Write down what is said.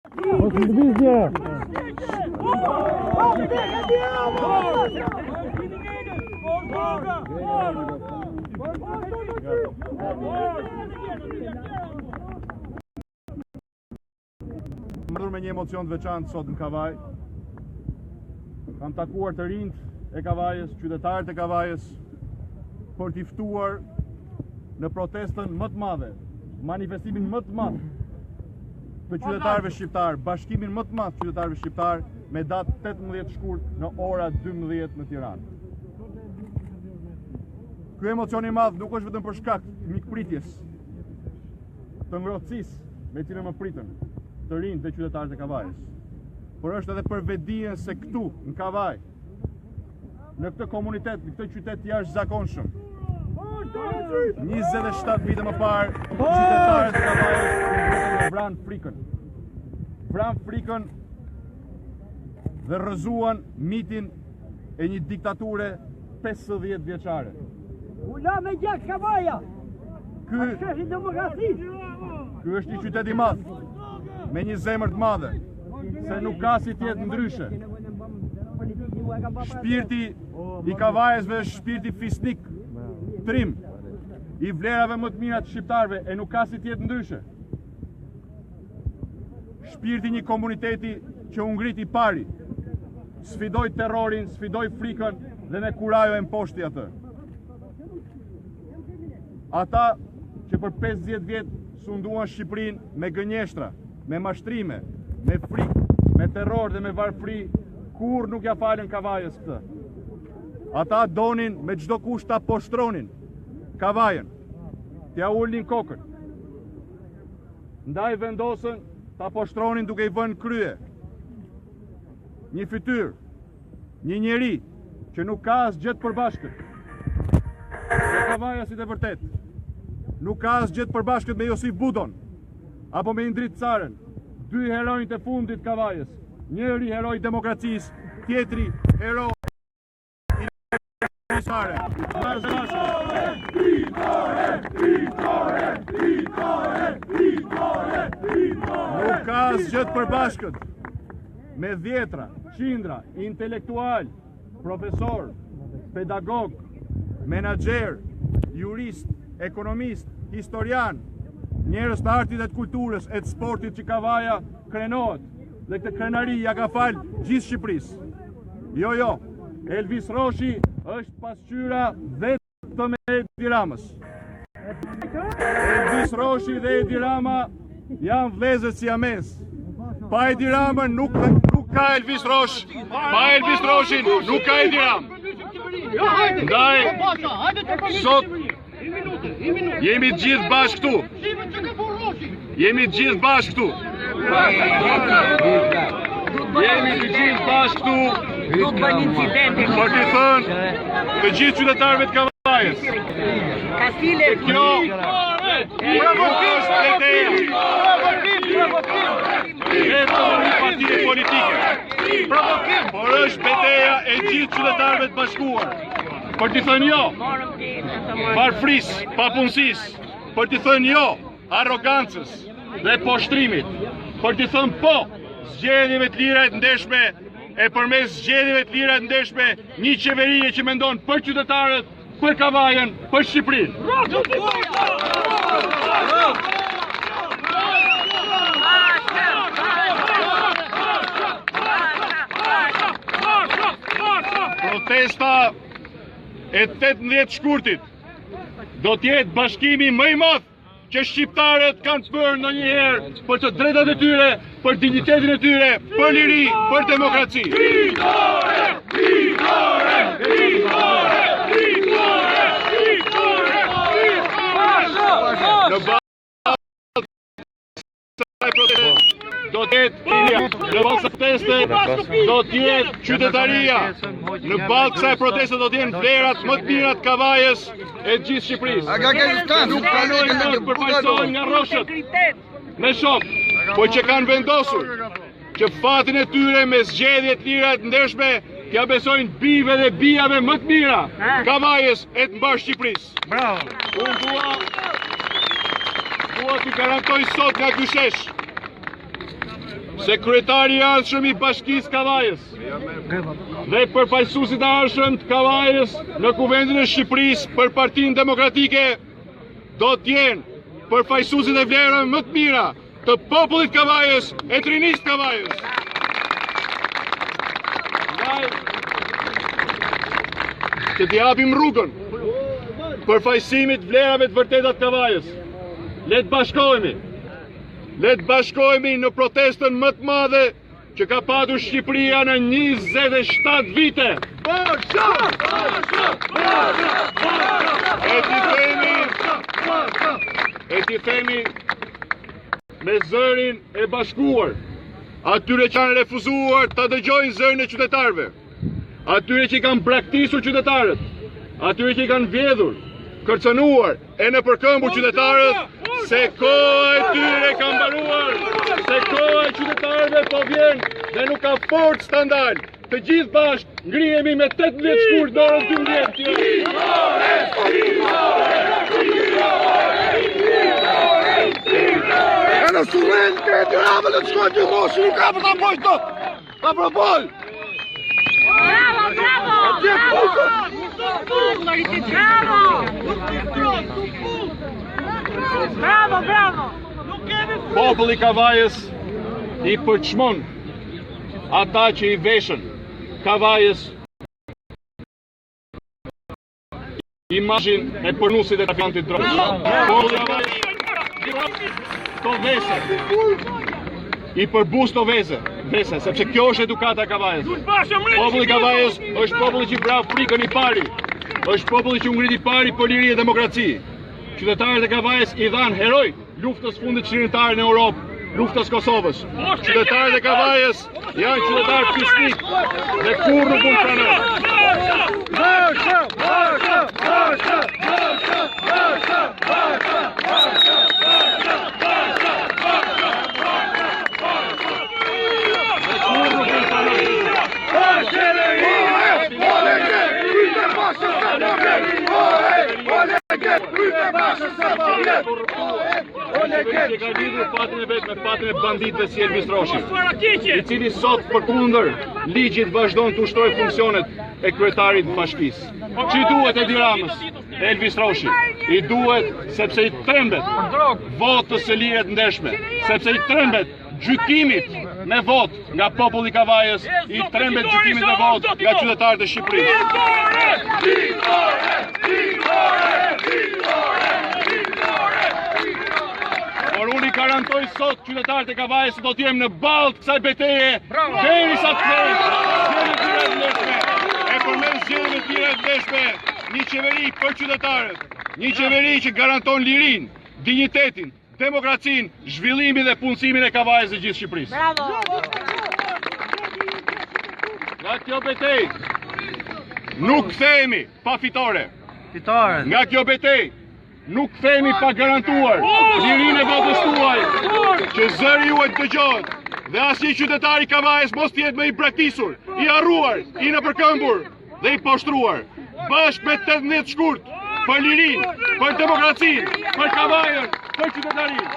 Ardhur me një emocion të veçantë sot në Kavaj. Kam takuar të rinjt e Kavajës, qytetarët e Kavajës, për t'i ftuar në protestën më të madhe, manifestimin më të madh të qytetarëve shqiptar, bashkimin më të madh të qytetarëve shqiptar me datë 18 shkurt në ora 12 në Tiranë. Ky emocion i madh nuk është vetëm për shkak të mikpritjes, të ngrohtësisë me cilën më pritën të rinjt dhe qytetarët e Kavajës, por është edhe për vetdijen se këtu në Kavaj, në këtë komunitet, në këtë qytet jashtëzakonshëm, 27 vite më parë, qytetarët e Kavajës vranë frikën. Vranë frikën dhe rrëzuan mitin e një diktature 50 vjeçare. Ula me gjak Kavaja! Ky është një qytet i madh, me një zemër të madhe, se nuk ka si tjetë ndryshe. Shpirti i Kavajësve është shpirti fisnik, trim, i vlerave më të mira të shqiptarëve, e nuk ka si tjetë ndryshe. Shpirti një komuniteti që u ngriti pari, sfidoi terrorin, sfidoi frikën dhe me kurajo e mposhti atë. Ata që për 50 vjet sunduan Shqipërinë me gënjeshtra, me mashtrime, me frikë, me terror dhe me varfëri, kur nuk ja falën Kavajës këtë. Ata donin me çdo kusht ta poshtronin Kavajën, t'ja ulnin kokën. Ndaj vendosën ta poshtronin duke i vënë krye. Një fytyrë, një njeri që nuk ka asgjë të përbashkët. Dhe Kavajasit e vërtet nuk ka asgjë të përbashkët me Josif Budon apo me Indrit Carën, dy heronjt e fundit Kavajës. Njëri heroj demokracisë, tjetri heroj i Carën. Nuk ka asgjë të përbashkët me dhjetra, qindra, intelektual, profesor, pedagog, menaxher, jurist, ekonomist, historian, njerëz të artit dhe të kulturës e të sportit që Kavaja krenohet, dhe këtë krenari ja ka falë gjithë Shqipërisë. Jo, Elvis Roshi është pasqyra vetëm e Edi Ramës. Elvis Roshi dhe Edi Rama janë vëllezër siamez. Pa Edi Ramën nuk ka Elvis Rosh, pa Elvis Roshin nuk ka Edi Ramë. Ndaj, sot jemi të gjithë bashkë këtu. Jemi të gjithë bashkë këtu. Për të thënë të gjithë qytetarëve të Kavajës. Se kjo është vetëm një partie politike, por është beteja e gjithë qytetarëve të bashkuar. Për të thënë jo varfrisë, papunësisë, për të thënë jo arrogancës dhe poshtrimit, për të thënë po zgjedhjeve të lira të ndeshme, e përmes zgjedhjeve të lira të ndeshme një qeverie që mendon për qytetarët, për Kavajën, për Shqipërinë. Protesta e 18 shkurtit do t'jetë bashkimi më i madh që shqiptarët kanë bërë ndonjëherë për të drejtat e tyre, për dignitetin e tyre, për liri, për demokraci. Fitore! Fitore! Fitore! Fitore! Fitore! Në do t'jetë proteste, do t'jetë qytetaria. Në balë kësaj proteste do t'jenë vlerat më të mira të Kavajës e gjithë Shqipërisë. Nuk pranojnë të përfaqësohen nga rroshët me shok, po që kanë vendosur që fatin e tyre me zgjedhje të lira të ndershme t'ja besojnë bijve dhe bijave më të mira Kavajës e të mbar Shqipërisë. Bravo. Unë dua t'i garantoj sot nga ky shesh sekretari i ardhshëm i Bashkisë Kavajës dhe përfaqësuesit e ardhshëm të Kavajës në Kuvendin e Shqipërisë për Partinë Demokratike do të jenë përfaqësuesit e vlerave më të mira të popullit Kavajës e të rinisë Kavajës. Që t'i japim rrugën përfaqësimit vlerave të vërteta të Kavajës. Le të bashkohemi. Le të bashkohemi në protestën më të madhe që ka patur Shqipëria në 27 vite. E ti themi me zërin e bashkuar atyre që kanë refuzuar ta dëgjojnë zërin e qytetarëve, atyre që i kanë braktisur qytetarët, atyre që i kanë vjedhur, kërcënuar e në përkëmbur qytetarët, se koha e tyre ka mbaruar, se koha e qytetarëve po vjen dhe nuk ka forcë ta ndalë. Të gjithë bashkë ngrihemi me 18 shkurt në orën 12. Në student të e tjërave në të shkojnë të moshë, nuk ka për të mbojsh të, ka për bol! Bravo! Populli Kavajës i përçmon ata që i veshën Kavajës imazhin e përnusit e trafikantit drogës. Populli Kavajës to vese i përbus to vese, sepse kjo është edukata e Kavajës. Populli Kavajës është populli që vrau frikën i pari, është populli që u ngriti pari për liri e demokraci. Qytetarët e Kavajës i dhanë heroj luftës fundit çlirimtare në Europë, luftës Kosovës. Qytetarët e Kavajës janë qytetarë fisnik dhe kur nuk mund pranojnë. Që ka lidhur fatin e vetë me fatin e banditëve si Elvis Roshi, i cili sot përkundër ligjit vazhdon të ushtrojë funksionet e kryetarit të bashkisë. Që i duhet Edi Ramës, Elvis Roshi? I duhet sepse i trembet votës së lirë të ndershme, sepse i trembet gjykimit me vot nga populli i Kavajës, i trembet gjykimit me vot nga qytetarët e Shqipërisë. Por unë i garantoj sot qytetarët e Kavajës se do t'jem në baltë kësaj beteje derisa të thejë e përmes zgjedhjeve të tjera të ndeshme një qeveri për qytetarët, një qeveri që garanton lirinë, dinjitetin, demokracinë, zhvillimin dhe punësimin e Kavajës dhe gjithë Shqipërisë. Nga kjo betejë nuk kthehemi pa fitore. Nga kjo betejë nuk kthehemi pa garantuar lirinë e votës tuaj, që zëri juaj të dëgjohet dhe asnjë qytetar i Kavajës mos të jetë më i braktisur, i harruar, i nëpërkëmbur dhe i poshtruar. Bashkë me 18 shkurt për lirinë, për demokracinë, për Kavajën, për qytetarinë.